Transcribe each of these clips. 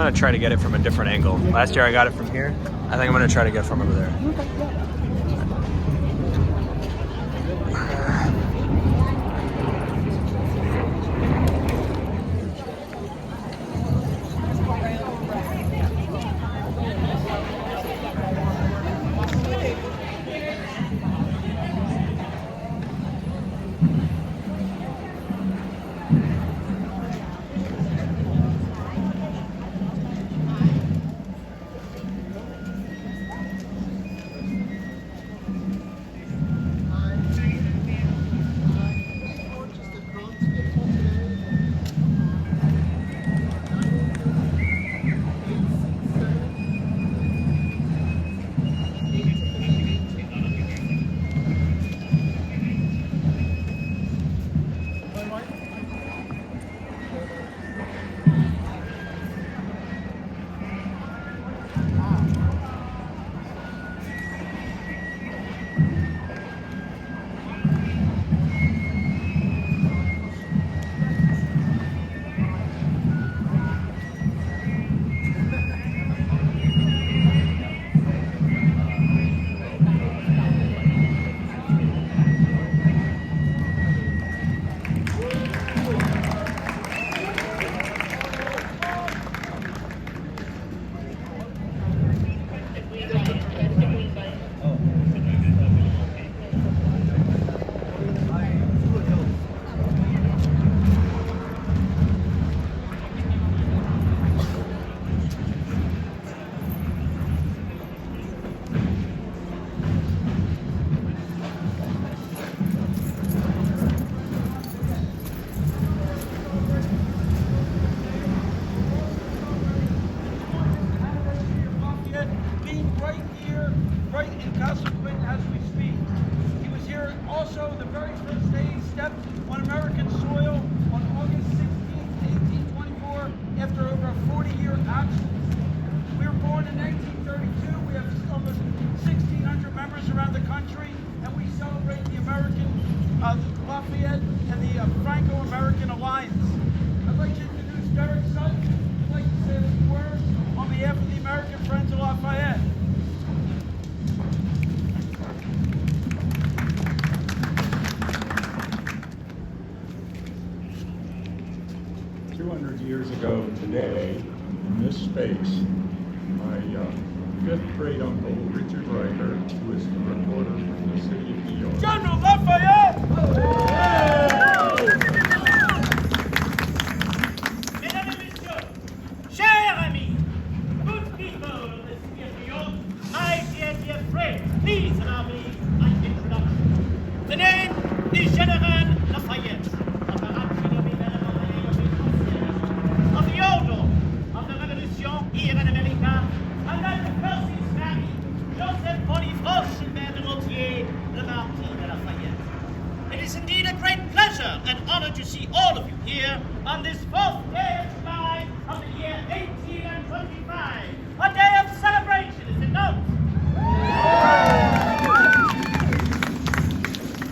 going to try to get it from a different angle. Last year I got it from here. I think I'm going to try to get it from over there. Lafayette and the Franco-American Alliance. I'd like to introduce Derek Sutton. I'd like to say a few words on behalf of the American Friends of Lafayette. Years ago today, in this space, my fifth great uncle, Richard Riker, who is a reporter from the city of New York. General Lafayette! Mesdames et messieurs, chers amis, good people of the city of New York, my dear friends, please allow me an introduction. The name is General Lafayette. Here in America, and I'm the first is married, Joseph Boniface Gilbert de Gautier, the Marquis de Lafayette. It is indeed a great pleasure and honor to see all of you here on this 4th day of July of the year 1825, a day of celebration, is it not?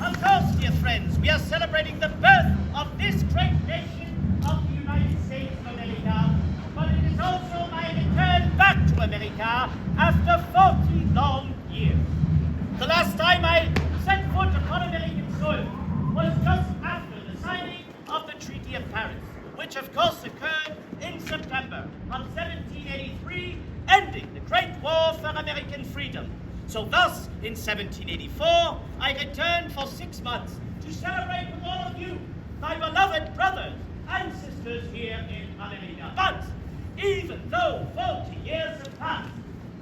Of course, dear friends, we are celebrating the birth of this great nation of the United States of America, but it is also my return back to America after 40 long years. The last time I set foot upon American soil was just after the signing of the Treaty of Paris, which of course occurred in September of 1783, ending the Great War for American freedom. So thus, in 1784, I returned for 6 months to celebrate with all of you, my beloved brothers and sisters here in America. But even though 40 years have passed,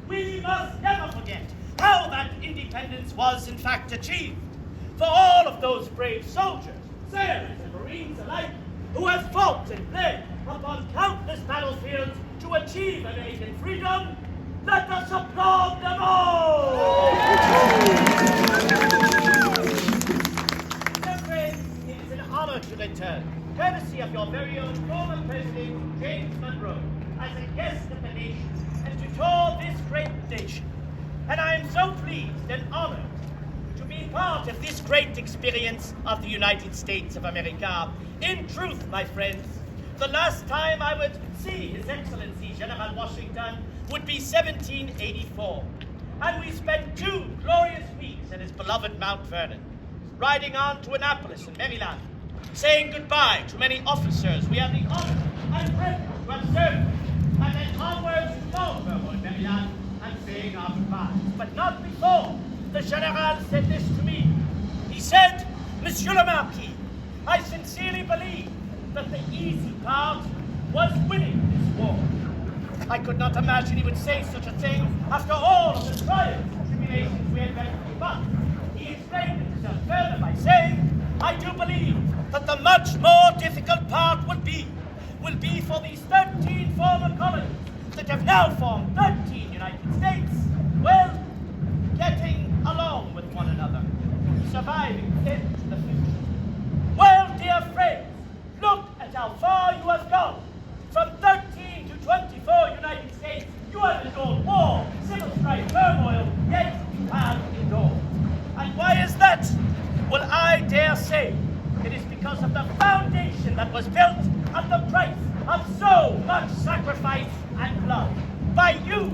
we must never forget how that independence was in fact achieved. For all of those brave soldiers, sailors and Marines alike, who have fought and bled upon countless battlefields to achieve American freedom, let us applaud them all! Dear friends, it is an honor to return, courtesy of your very own former President, James Monroe, as a guest of the nation, and to tour this great nation. And I am so pleased and honored to be part of this great experience of the United States of America. In truth, my friends, The last time I would see His Excellency General Washington would be 1784. And we spent 2 glorious weeks at his beloved Mount Vernon, riding on to Annapolis in Maryland, saying goodbye to many officers we had the honor and privilege to have served, and then onwards to Marlborough in Maryland and saying our goodbyes. But not before the General said this to me. He said, Monsieur le Marquis, I sincerely believe that the easy part was winning this war. I could not imagine he would say such a thing after all of the trials and tribulations we had been through. But he explained himself further by saying, I do believe that the much more difficult part will be for these 13 former colonies that have now formed 13 United States, well, getting along with one another, surviving into the future. Well, dear friends, look at how far you have gone. From 13 to 24 United States, you have endured war, civil strife, turmoil, yet you have endured. And why is that? Well, I dare say it is because of the foundation that was built at the price of so much sacrifice and blood by you,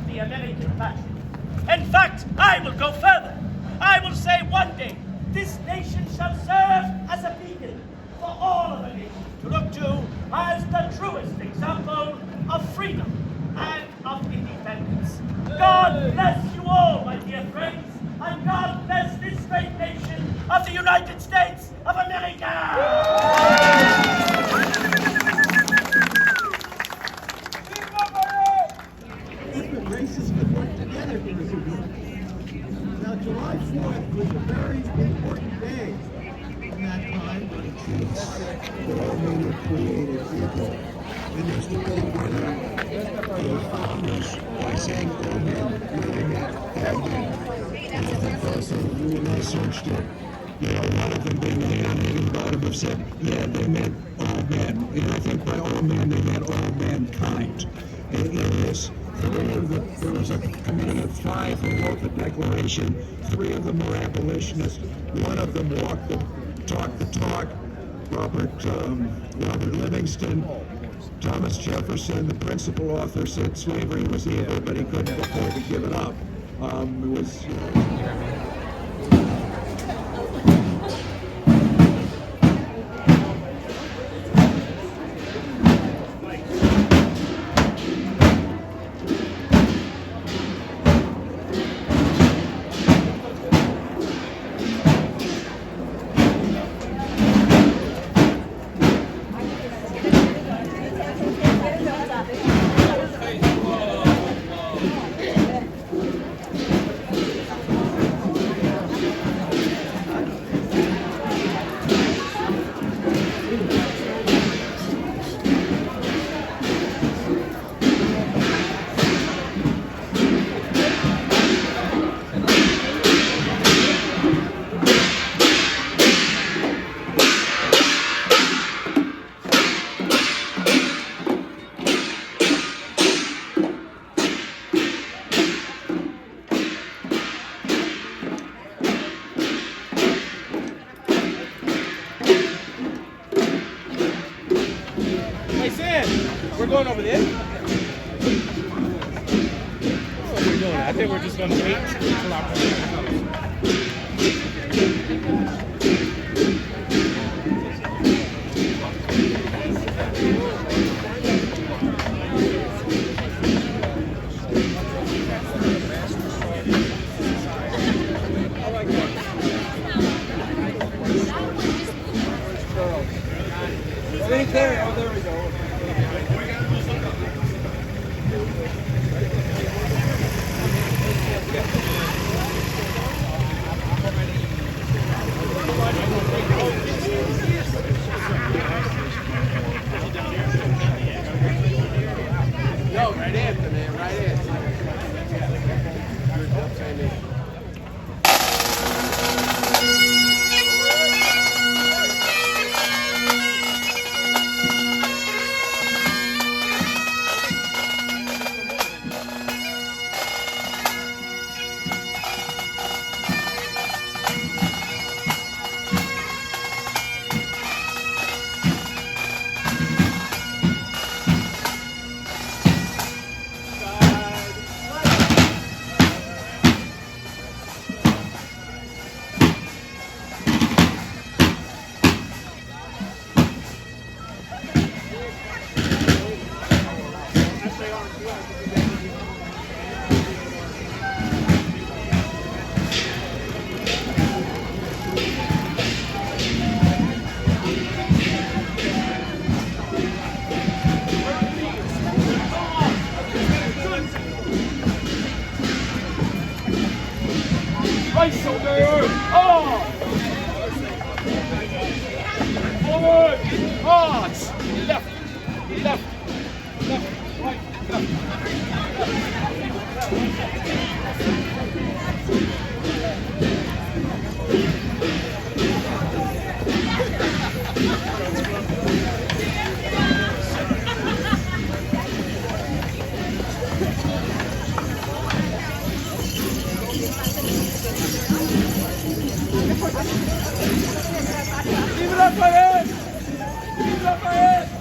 the American patriots. In fact, I will go further. I will say one day this nation shall serve as a beacon for all of the nations to look to as the truest example of freedom and of independence. God bless you all, my dear friends, and God bless this great nation of the United States of America! Races could work together for this agreement. Now, July 4th was a very important day in that time. All men are created equal. And there's the big winner. The founders, by saying all men, really meant all men. Also, when I searched it, a lot of them being the handling and bottom have said, yeah, they meant all men. And I think by all men, they meant all mankind. And in this, there was a committee of 5 who wrote the Declaration. 3 of them were abolitionists. 1 of them talked the talk. Robert Livingston. Thomas Jefferson, the principal author, said slavery was evil, but he couldn't afford to give it up. It was... We're going over there? What are we doing? I think we're just going to wait until our position comes. Right there. Oh, there we go. Yo, right after, man, right after. Right shoulder! Oh! Forward! Arch! Left! Left! Left! Right! Vive Lafayette! Vive Lafayette!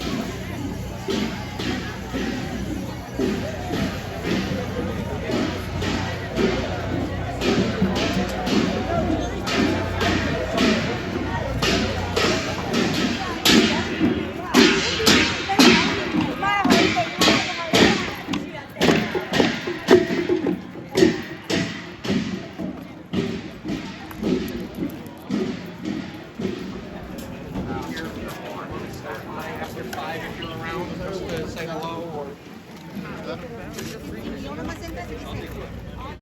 After 5, if you're around, just to say hello or.